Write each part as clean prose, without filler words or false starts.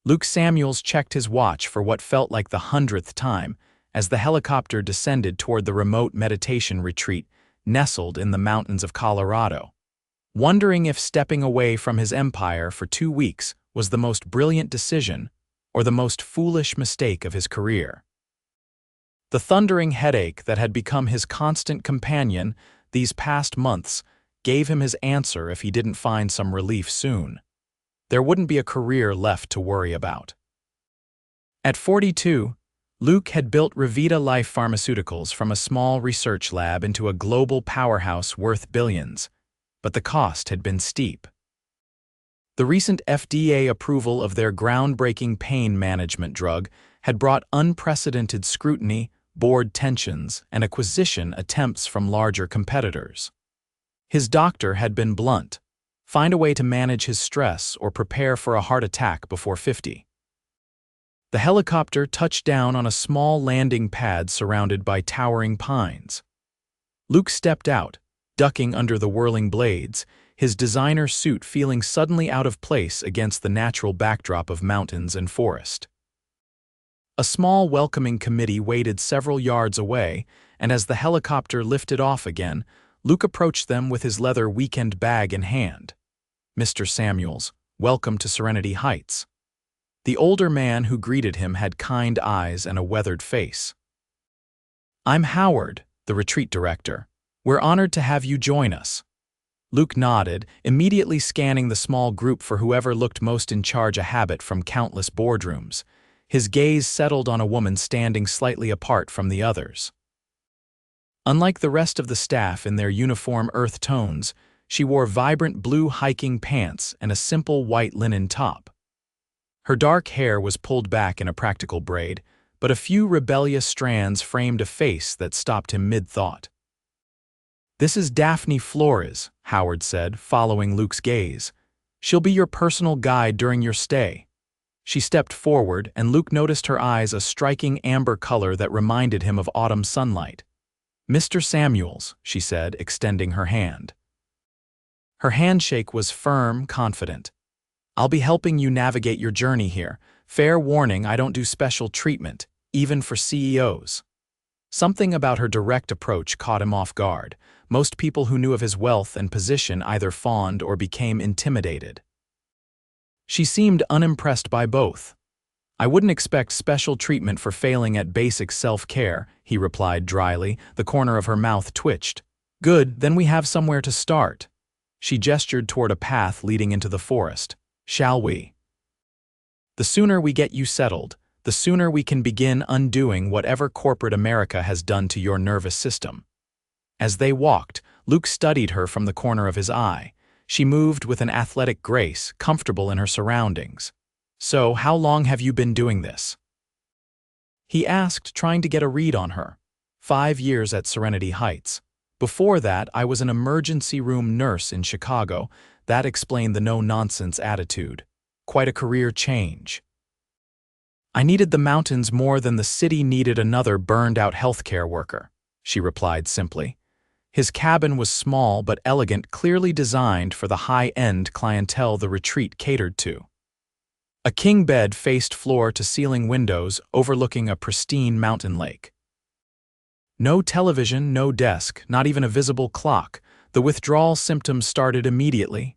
Luke Samuels checked his watch for what felt like the 100th time as the helicopter descended toward the remote meditation retreat nestled in the mountains of Colorado, wondering if stepping away from his empire for 2 weeks was the most brilliant decision or the most foolish mistake of his career. The thundering headache that had become his constant companion these past months gave him his answer if he didn't find some relief soon. There wouldn't be a career left to worry about. At 42, Luke had built Revita Life Pharmaceuticals from a small research lab into a global powerhouse worth billions, but the cost had been steep. The recent FDA approval of their groundbreaking pain management drug had brought unprecedented scrutiny, board tensions, and acquisition attempts from larger competitors. His doctor had been blunt: find a way to manage his stress or prepare for a heart attack before 50. The helicopter touched down on a small landing pad surrounded by towering pines. Luke stepped out, ducking under the whirling blades, his designer suit feeling suddenly out of place against the natural backdrop of mountains and forest. A small welcoming committee waited several yards away, and as the helicopter lifted off again, Luke approached them with his leather weekend bag in hand. "Mr. Samuels, welcome to Serenity Heights." The older man who greeted him had kind eyes and a weathered face. "I'm Howard, the retreat director. We're honored to have you join us." Luke nodded, immediately scanning the small group for whoever looked most in charge, a habit from countless boardrooms. His gaze settled on a woman standing slightly apart from the others. Unlike the rest of the staff in their uniform earth tones, she wore vibrant blue hiking pants and a simple white linen top. Her dark hair was pulled back in a practical braid, but a few rebellious strands framed a face that stopped him mid-thought. "This is Daphne Flores," Howard said, following Luke's gaze. "She'll be your personal guide during your stay." She stepped forward, and Luke noticed her eyes a striking amber color that reminded him of autumn sunlight. "Mr. Samuels," she said, extending her hand. Her handshake was firm, confident. "I'll be helping you navigate your journey here. Fair warning, I don't do special treatment, even for CEOs." Something about her direct approach caught him off guard. Most people who knew of his wealth and position either fawned or became intimidated. She seemed unimpressed by both. "I wouldn't expect special treatment for failing at basic self-care," he replied dryly. The corner of her mouth twitched. "Good, then we have somewhere to start." She gestured toward a path leading into the forest. "Shall we? The sooner we get you settled, the sooner we can begin undoing whatever corporate America has done to your nervous system." As they walked, Luke studied her from the corner of his eye. She moved with an athletic grace, comfortable in her surroundings. "So, how long have you been doing this?" he asked, trying to get a read on her. 5 years at Serenity Heights. Before that, I was an emergency room nurse in Chicago." That explained the no-nonsense attitude. Quite a career change. "I needed the mountains more than the city needed another burned-out healthcare worker," she replied simply. His cabin was small but elegant, clearly designed for the high-end clientele the retreat catered to. A king bed faced floor-to-ceiling windows overlooking a pristine mountain lake. No television, no desk, not even a visible clock. The withdrawal symptoms started immediately.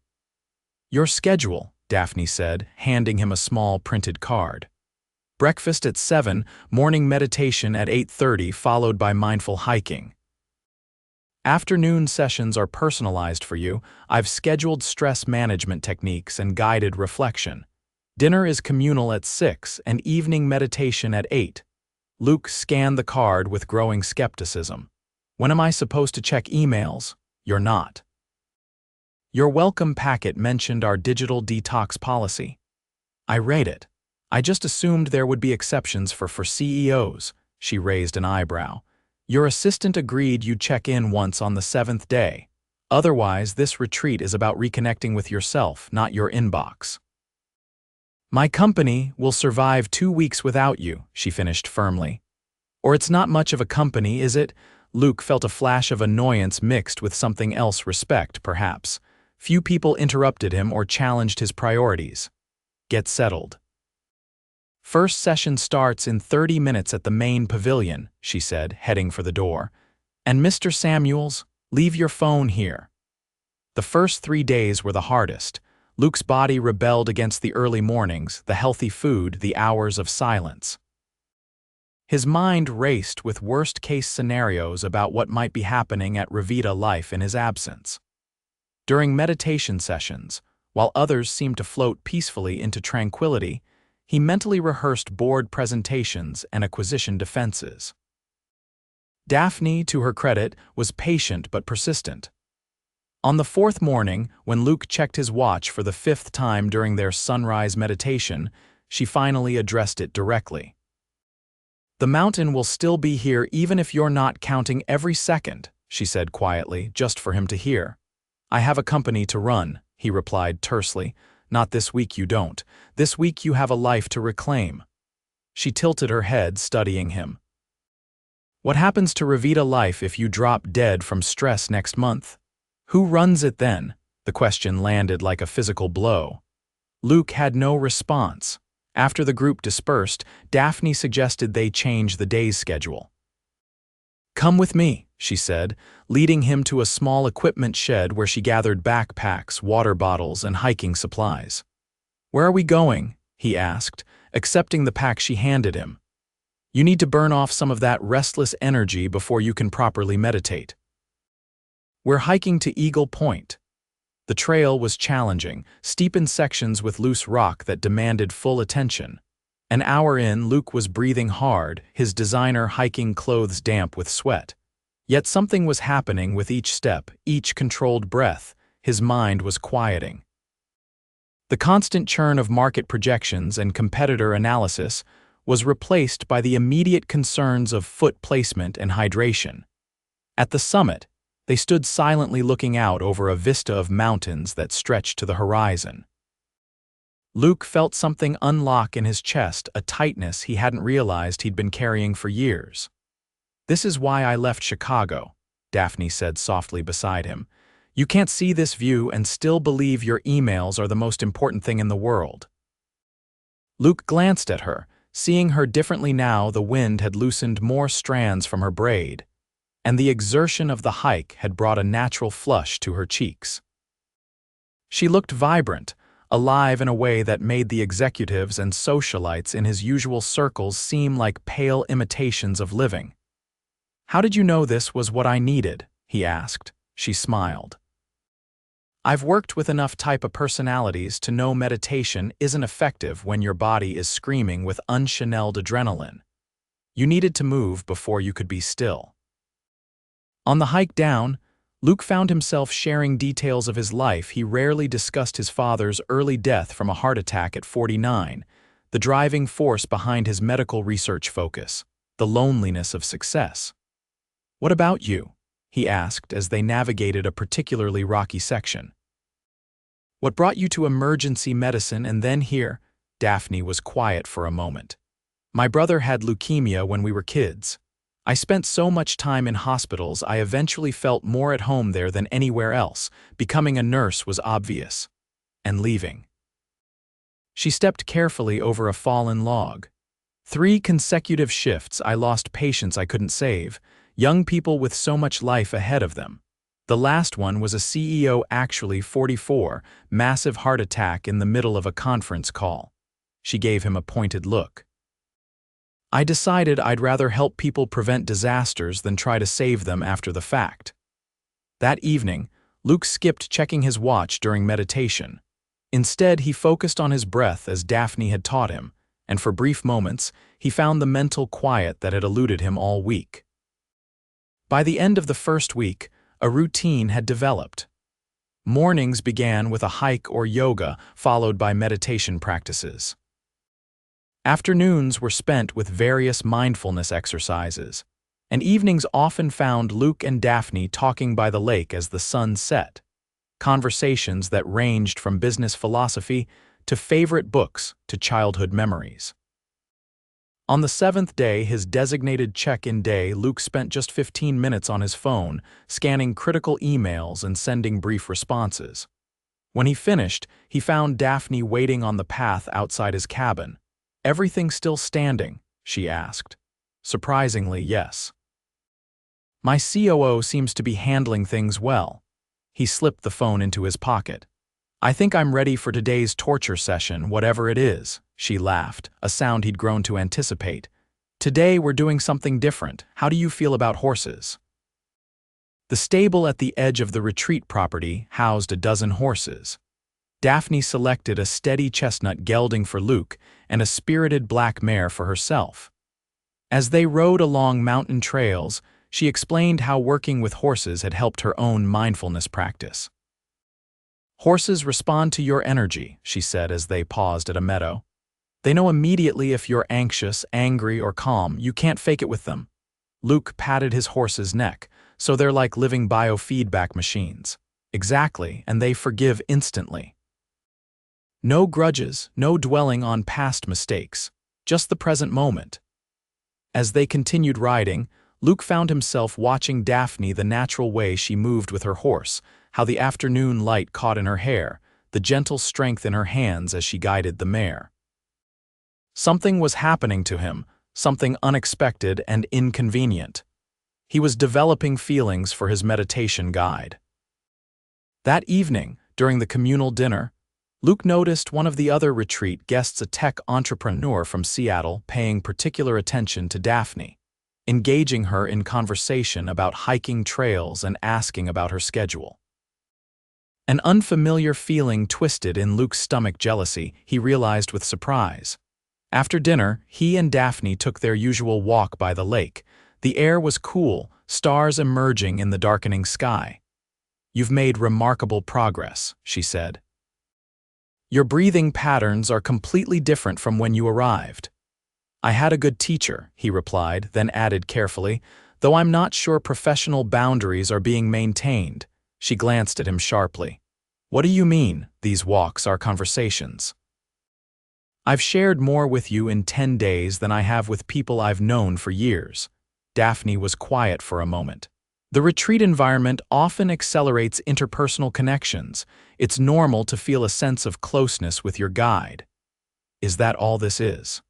"Your schedule," Daphne said, handing him a small printed card. "Breakfast at 7, morning meditation at 8:30, followed by mindful hiking. Afternoon sessions are personalized for you. I've scheduled stress management techniques and guided reflection. Dinner is communal at 6 and evening meditation at 8. Luke scanned the card with growing skepticism. "When am I supposed to check emails?" "You're not." "Your welcome packet mentioned our digital detox policy." "I read it. I just assumed there would be exceptions for CEOs." She raised an eyebrow. "Your assistant agreed you'd check in once on the 7th day. Otherwise, this retreat is about reconnecting with yourself, not your inbox." "My company will survive 2 weeks without you," she finished firmly. "Or it's not much of a company, is it?" Luke felt a flash of annoyance mixed with something else, respect, perhaps. Few people interrupted him or challenged his priorities. "Get settled." First session starts in 30 minutes at the main pavilion, she said, heading for the door. And Mr. Samuels, leave your phone here. The first 3 days were the hardest. Luke's body rebelled against the early mornings, the healthy food, the hours of silence. His mind raced with worst-case scenarios about what might be happening at Revita Life in his absence. During meditation sessions, while others seemed to float peacefully into tranquility, he mentally rehearsed board presentations and acquisition defenses. Daphne, to her credit, was patient but persistent. On the 4th morning, when Luke checked his watch for the 5th time during their sunrise meditation, she finally addressed it directly. "The mountain will still be here even if you're not counting every second," she said quietly, just for him to hear. "I have a company to run," he replied tersely. "Not this week you don't. This week you have a life to reclaim." She tilted her head, studying him. "What happens to Revita Life if you drop dead from stress next month? Who runs it then?" The question landed like a physical blow. Luke had no response. After the group dispersed, Daphne suggested they change the day's schedule. "Come with me," she said, leading him to a small equipment shed where she gathered backpacks, water bottles, and hiking supplies. "Where are we going?" he asked, accepting the pack she handed him. "You need to burn off some of that restless energy before you can properly meditate." "We're hiking to Eagle Point." The trail was challenging, steep in sections with loose rock that demanded full attention. An hour in, Luke was breathing hard, his designer hiking clothes damp with sweat. Yet something was happening with each step, each controlled breath. His mind was quieting. The constant churn of market projections and competitor analysis was replaced by the immediate concerns of foot placement and hydration. At the summit, they stood silently looking out over a vista of mountains that stretched to the horizon. Luke felt something unlock in his chest, a tightness he hadn't realized he'd been carrying for years. "This is why I left Chicago," Daphne said softly beside him. "You can't see this view and still believe your emails are the most important thing in the world." Luke glanced at her. Seeing her differently now, the wind had loosened more strands from her braid, and the exertion of the hike had brought a natural flush to her cheeks. She looked vibrant, alive in a way that made the executives and socialites in his usual circles seem like pale imitations of living. "How did you know this was what I needed?" he asked. She smiled. "I've worked with enough type of personalities to know meditation isn't effective when your body is screaming with unchanneled adrenaline. You needed to move before you could be still." On the hike down, Luke found himself sharing details of his life. He rarely discussed his father's early death from a heart attack at 49, the driving force behind his medical research focus, the loneliness of success. "What about you?" he asked as they navigated a particularly rocky section. "What brought you to emergency medicine and then here?" Daphne was quiet for a moment. "My brother had leukemia when we were kids. I spent so much time in hospitals I eventually felt more at home there than anywhere else. Becoming a nurse was obvious. And leaving." She stepped carefully over a fallen log. 3 consecutive shifts I lost patients I couldn't save, young people with so much life ahead of them. The last one was a CEO, actually 44, massive heart attack in the middle of a conference call. She gave him a pointed look. "I decided I'd rather help people prevent disasters than try to save them after the fact." That evening, Luke skipped checking his watch during meditation. Instead, he focused on his breath as Daphne had taught him, and for brief moments, he found the mental quiet that had eluded him all week. By the end of the first week, a routine had developed. Mornings began with a hike or yoga, followed by meditation practices. Afternoons were spent with various mindfulness exercises, and evenings often found Luke and Daphne talking by the lake as the sun set. Conversations that ranged from business philosophy to favorite books to childhood memories. On the 7th day, his designated check-in day, Luke spent just 15 minutes on his phone, scanning critical emails and sending brief responses. When he finished, he found Daphne waiting on the path outside his cabin, "Everything still standing?" she asked. "Surprisingly, yes. My COO seems to be handling things well." He slipped the phone into his pocket. "I think I'm ready for today's torture session, whatever it is," she laughed, a sound he'd grown to anticipate. "Today we're doing something different. How do you feel about horses?" The stable at the edge of the retreat property housed a dozen horses. Daphne selected a steady chestnut gelding for Luke and a spirited black mare for herself. As they rode along mountain trails, she explained how working with horses had helped her own mindfulness practice. "Horses respond to your energy," she said as they paused at a meadow. "They know immediately if you're anxious, angry, or calm. You can't fake it with them." Luke patted his horse's neck. "So they're like living biofeedback machines." "Exactly, and they forgive instantly. No grudges, no dwelling on past mistakes, just the present moment." As they continued riding, Luke found himself watching Daphne, the natural way she moved with her horse, how the afternoon light caught in her hair, the gentle strength in her hands as she guided the mare. Something was happening to him, something unexpected and inconvenient. He was developing feelings for his meditation guide. That evening, during the communal dinner, Luke noticed one of the other retreat guests, a tech entrepreneur from Seattle, paying particular attention to Daphne, engaging her in conversation about hiking trails and asking about her schedule. An unfamiliar feeling twisted in Luke's stomach. Jealousy, he realized with surprise. After dinner, he and Daphne took their usual walk by the lake. The air was cool, stars emerging in the darkening sky. "You've made remarkable progress," she said. "Your breathing patterns are completely different from when you arrived." "I had a good teacher," he replied, then added carefully, "though I'm not sure professional boundaries are being maintained." She glanced at him sharply. "What do you mean, these walks are conversations?" "I've shared more with you in 10 days than I have with people I've known for years." Daphne was quiet for a moment. "The retreat environment often accelerates interpersonal connections. It's normal to feel a sense of closeness with your guide." "Is that all this is?"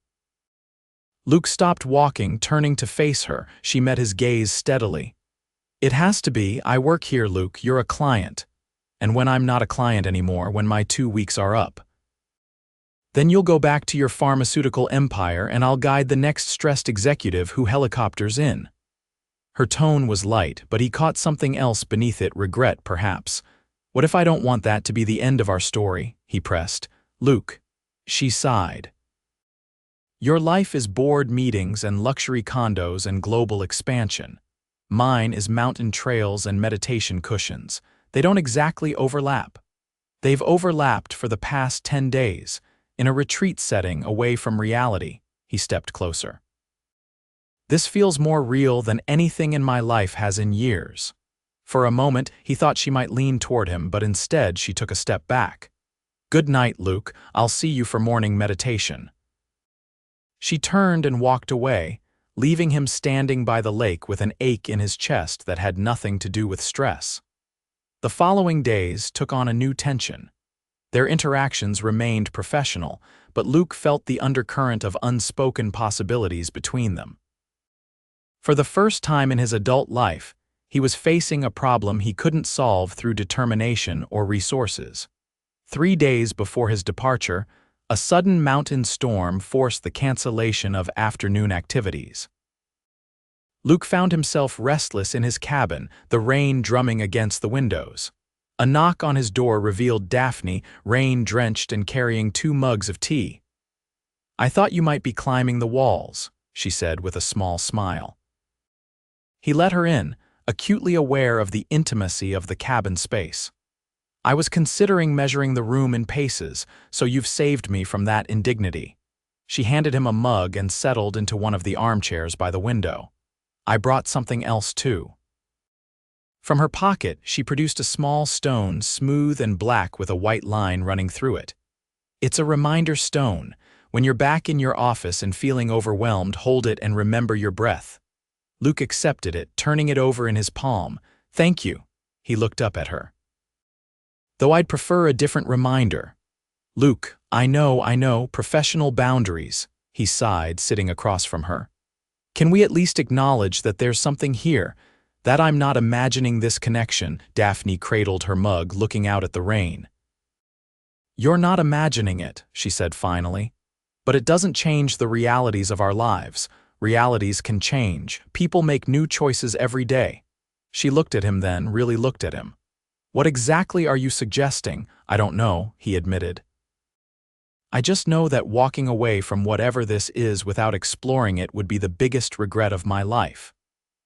Luke stopped walking, turning to face her. She met his gaze steadily. "It has to be. I work here, Luke. You're a client. And when I'm not a client anymore, when my 2 weeks are up, then you'll go back to your pharmaceutical empire and I'll guide the next stressed executive who helicopters in." Her tone was light, but he caught something else beneath it, regret perhaps. "What if I don't want that to be the end of our story?" he pressed. "Luke." She sighed. "Your life is board meetings and luxury condos and global expansion. Mine is mountain trails and meditation cushions. They don't exactly overlap. They've overlapped for the past 10 days. In a retreat setting away from reality." He stepped closer. "This feels more real than anything in my life has in years." For a moment, he thought she might lean toward him, but instead she took a step back. "Good night, Luke. I'll see you for morning meditation." She turned and walked away, leaving him standing by the lake with an ache in his chest that had nothing to do with stress. The following days took on a new tension. Their interactions remained professional, but Luke felt the undercurrent of unspoken possibilities between them. For the first time in his adult life, he was facing a problem he couldn't solve through determination or resources. 3 days before his departure, a sudden mountain storm forced the cancellation of afternoon activities. Luke found himself restless in his cabin, the rain drumming against the windows. A knock on his door revealed Daphne, rain-drenched and carrying 2 mugs of tea. "I thought you might be climbing the walls," she said with a small smile. He let her in, acutely aware of the intimacy of the cabin space. "I was considering measuring the room in paces, so you've saved me from that indignity." She handed him a mug and settled into one of the armchairs by the window. "I brought something else too." From her pocket, she produced a small stone, smooth and black with a white line running through it. "It's a reminder stone. When you're back in your office and feeling overwhelmed, hold it and remember your breath." Luke accepted it, turning it over in his palm. "Thank you." He looked up at her. "Though I'd prefer a different reminder." "Luke, I know, professional boundaries." he sighed, sitting across from her. Can we at least acknowledge that there's something here, that I'm not imagining this connection? Daphne cradled her mug, looking out at the rain. You're not imagining it, she said finally. But it doesn't change the realities of our lives. Realities can change. People make new choices every day. She looked at him then, really looked at him. What exactly are you suggesting? I don't know, he admitted. I just know that walking away from whatever this is without exploring it would be the biggest regret of my life.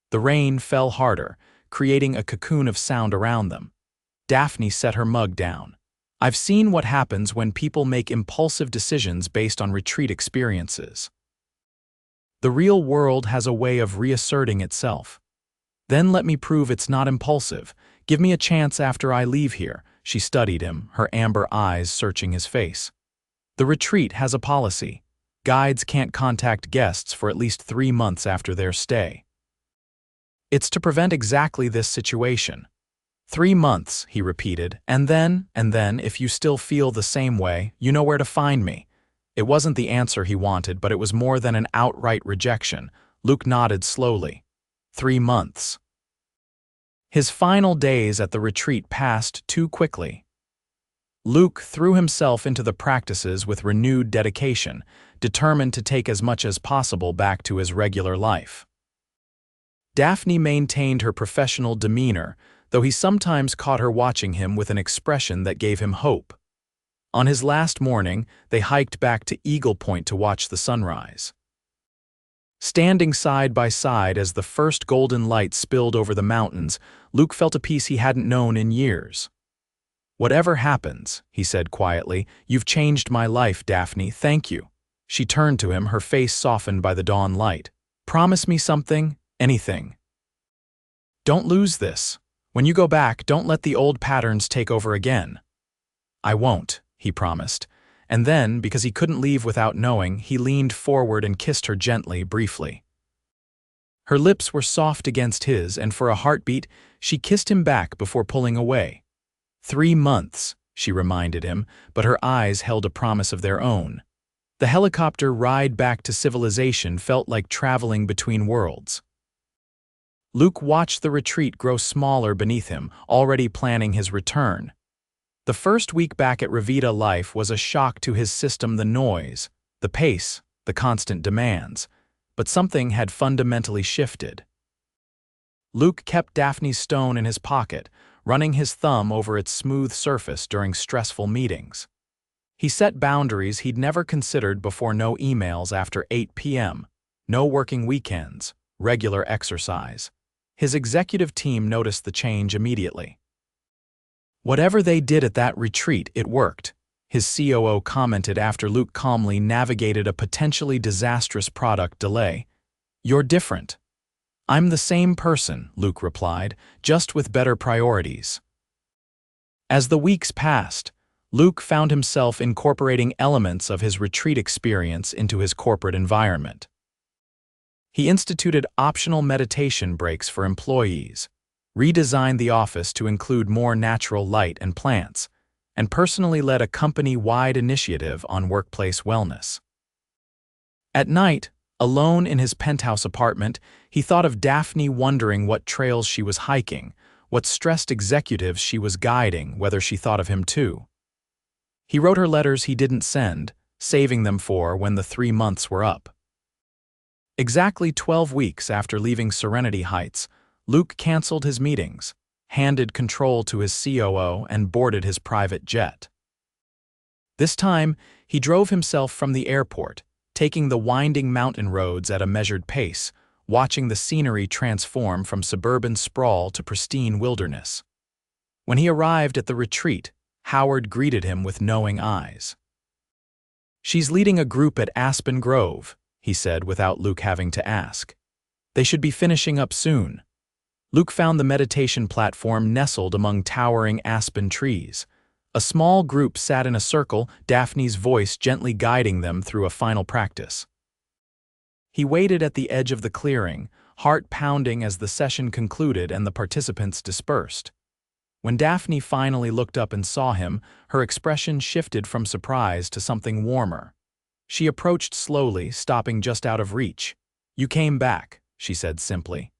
The rain fell harder, creating a cocoon of sound around them. Daphne set her mug down. I've seen what happens when people make impulsive decisions based on retreat experiences. The real world has a way of reasserting itself. Then let me prove it's not impulsive. Give me a chance after I leave here. She studied him, her amber eyes searching his face. The retreat has a policy. Guides can't contact guests for at least 3 months after their stay. It's to prevent exactly this situation. 3 months, he repeated, and then, if you still feel the same way, you know where to find me. It wasn't the answer he wanted, but it was more than an outright rejection. Luke nodded slowly. 3 months. His final days at the retreat passed too quickly. Luke threw himself into the practices with renewed dedication, determined to take as much as possible back to his regular life. Daphne maintained her professional demeanor, though he sometimes caught her watching him with an expression that gave him hope. On his last morning, they hiked back to Eagle Point to watch the sunrise. Standing side by side as the first golden light spilled over the mountains, Luke felt a peace he hadn't known in years. Whatever happens, he said quietly, you've changed my life, Daphne, thank you. She turned to him, her face softened by the dawn light. Promise me something, anything. Don't lose this. When you go back, don't let the old patterns take over again. I won't, he promised. And then, because he couldn't leave without knowing, he leaned forward and kissed her gently, briefly. Her lips were soft against his, and for a heartbeat, she kissed him back before pulling away. 3 months, she reminded him, but her eyes held a promise of their own. The helicopter ride back to civilization felt like traveling between worlds. Luke watched the retreat grow smaller beneath him, already planning his return. The first week back at Revita life was a shock to his system, the noise, the pace, the constant demands. But something had fundamentally shifted. Luke kept Daphne's stone in his pocket, running his thumb over its smooth surface during stressful meetings. He set boundaries he'd never considered before: no emails after 8 p.m., no working weekends, regular exercise. His executive team noticed the change immediately. Whatever they did at that retreat, it worked, his COO commented after Luke calmly navigated a potentially disastrous product delay. You're different. I'm the same person, Luke replied, just with better priorities. As the weeks passed, Luke found himself incorporating elements of his retreat experience into his corporate environment. He instituted optional meditation breaks for employees, redesigned the office to include more natural light and plants, and personally led a company-wide initiative on workplace wellness. At night, alone in his penthouse apartment, he thought of Daphne, wondering what trails she was hiking, what stressed executives she was guiding, whether she thought of him too. He wrote her letters he didn't send, saving them for when the 3 months were up. Exactly 12 weeks after leaving Serenity Heights, Luke canceled his meetings, handed control to his COO, and boarded his private jet. This time, he drove himself from the airport, taking the winding mountain roads at a measured pace, watching the scenery transform from suburban sprawl to pristine wilderness. When he arrived at the retreat, Howard greeted him with knowing eyes. She's leading a group at Aspen Grove, he said without Luke having to ask. They should be finishing up soon. Luke found the meditation platform nestled among towering aspen trees. A small group sat in a circle, Daphne's voice gently guiding them through a final practice. He waited at the edge of the clearing, heart pounding as the session concluded and the participants dispersed. When Daphne finally looked up and saw him, her expression shifted from surprise to something warmer. She approached slowly, stopping just out of reach. "You came back," she said simply.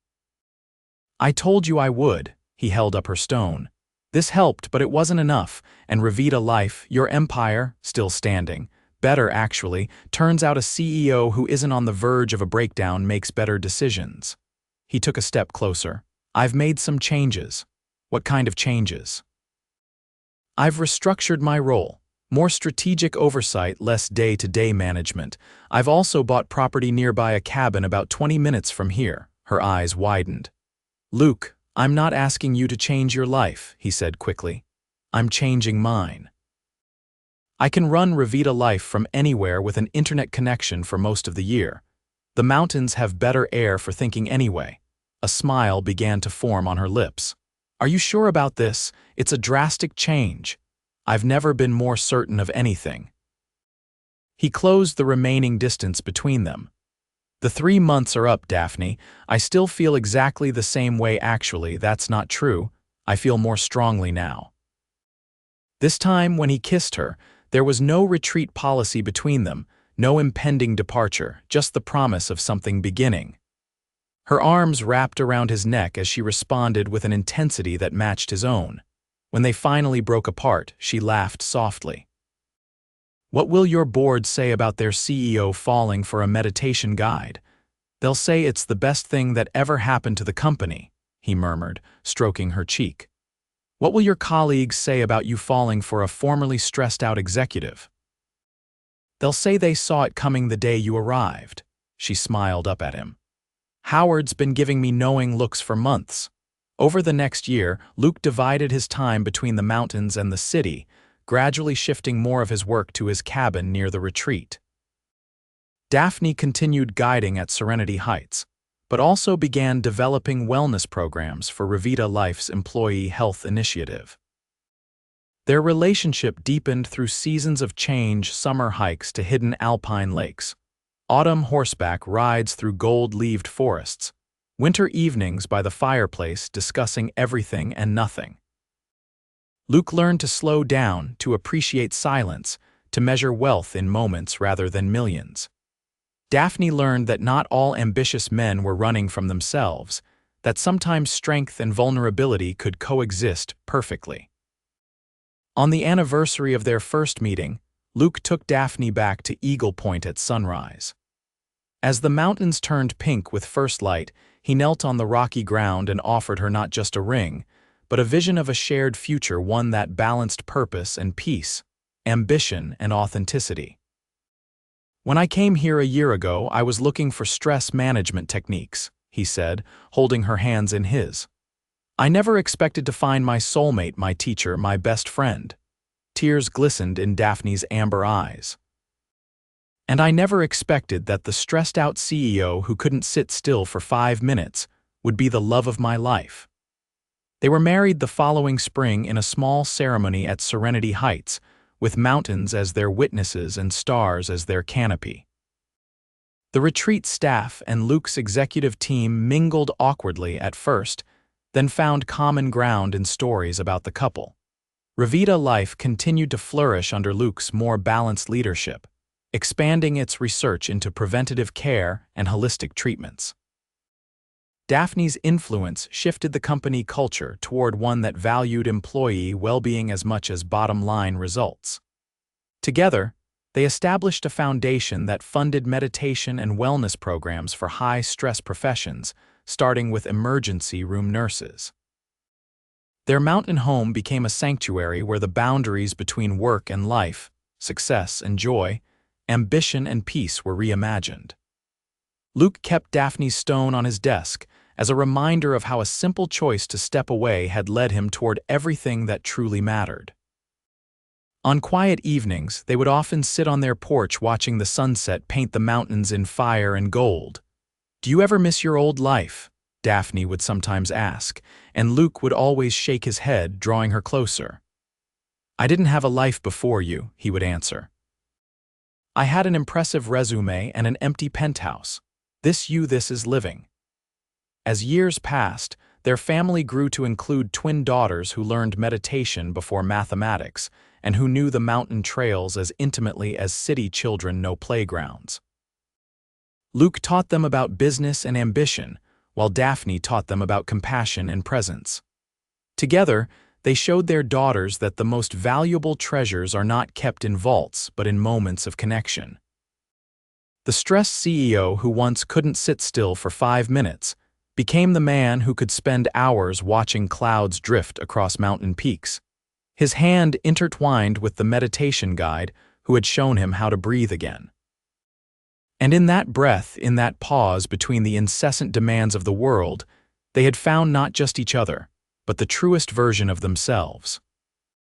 "I told you I would," he held up her stone. "This helped, but it wasn't enough, and Revita Life, your empire, still standing. Better, actually. Turns out a CEO who isn't on the verge of a breakdown makes better decisions." He took a step closer. "I've made some changes." "What kind of changes?" "I've restructured my role. More strategic oversight, less day-to-day management. I've also bought property nearby a cabin about 20 minutes from here." Her eyes widened. "Luke, I'm not asking you to change your life," he said quickly. "I'm changing mine. I can run Revita Life from anywhere with an internet connection for most of the year. The mountains have better air for thinking anyway." A smile began to form on her lips. "Are you sure about this? It's a drastic change." "I've never been more certain of anything." He closed the remaining distance between them. "The 3 months are up, Daphne. I still feel exactly the same way. Actually, that's not true. I feel more strongly now." This time, when he kissed her, there was no retreat policy between them, no impending departure, just the promise of something beginning. Her arms wrapped around his neck as she responded with an intensity that matched his own. When they finally broke apart, she laughed softly. "What will your board say about their CEO falling for a meditation guide? They'll say it's the best thing that ever happened to the company," he murmured, stroking her cheek. "What will your colleagues say about you falling for a formerly stressed-out executive?" "They'll say they saw it coming the day you arrived." She smiled up at him. "Howard's been giving me knowing looks for months." Over the next year, Luke divided his time between the mountains and the city, gradually shifting more of his work to his cabin near the retreat. Daphne continued guiding at Serenity Heights, but also began developing wellness programs for Revita Life's employee health initiative. Their relationship deepened through seasons of change, summer hikes to hidden alpine lakes, autumn horseback rides through gold-leaved forests, winter evenings by the fireplace discussing everything and nothing. Luke learned to slow down, to appreciate silence, to measure wealth in moments rather than millions. Daphne learned that not all ambitious men were running from themselves, that sometimes strength and vulnerability could coexist perfectly. On the anniversary of their first meeting, Luke took Daphne back to Eagle Point at sunrise. As the mountains turned pink with first light, he knelt on the rocky ground and offered her not just a ring, but a vision of a shared future, one that balanced purpose and peace, ambition and authenticity. "When I came here a year ago, I was looking for stress management techniques," he said, holding her hands in his. "I never expected to find my soulmate, my teacher, my best friend." Tears glistened in Daphne's amber eyes. "And I never expected that the stressed-out CEO who couldn't sit still for 5 minutes would be the love of my life." They were married the following spring in a small ceremony at Serenity Heights, with mountains as their witnesses and stars as their canopy. The retreat staff and Luke's executive team mingled awkwardly at first, then found common ground in stories about the couple. Revita Life continued to flourish under Luke's more balanced leadership, expanding its research into preventative care and holistic treatments. Daphne's influence shifted the company culture toward one that valued employee well-being as much as bottom-line results. Together, they established a foundation that funded meditation and wellness programs for high-stress professions, starting with emergency room nurses. Their mountain home became a sanctuary where the boundaries between work and life, success and joy, ambition and peace were reimagined. Luke kept Daphne's stone on his desk as a reminder of how a simple choice to step away had led him toward everything that truly mattered. On quiet evenings, they would often sit on their porch watching the sunset paint the mountains in fire and gold. "Do you ever miss your old life?" Daphne would sometimes ask, and Luke would always shake his head, drawing her closer. "I didn't have a life before you," he would answer. "I had an impressive resume and an empty penthouse. This is living." As years passed, their family grew to include twin daughters who learned meditation before mathematics, and who knew the mountain trails as intimately as city children know playgrounds. Luke taught them about business and ambition, while Daphne taught them about compassion and presence. Together, they showed their daughters that the most valuable treasures are not kept in vaults but in moments of connection. The stressed CEO who once couldn't sit still for 5 minutes became the man who could spend hours watching clouds drift across mountain peaks, his hand intertwined with the meditation guide who had shown him how to breathe again. And in that breath, in that pause between the incessant demands of the world, they had found not just each other, but the truest version of themselves.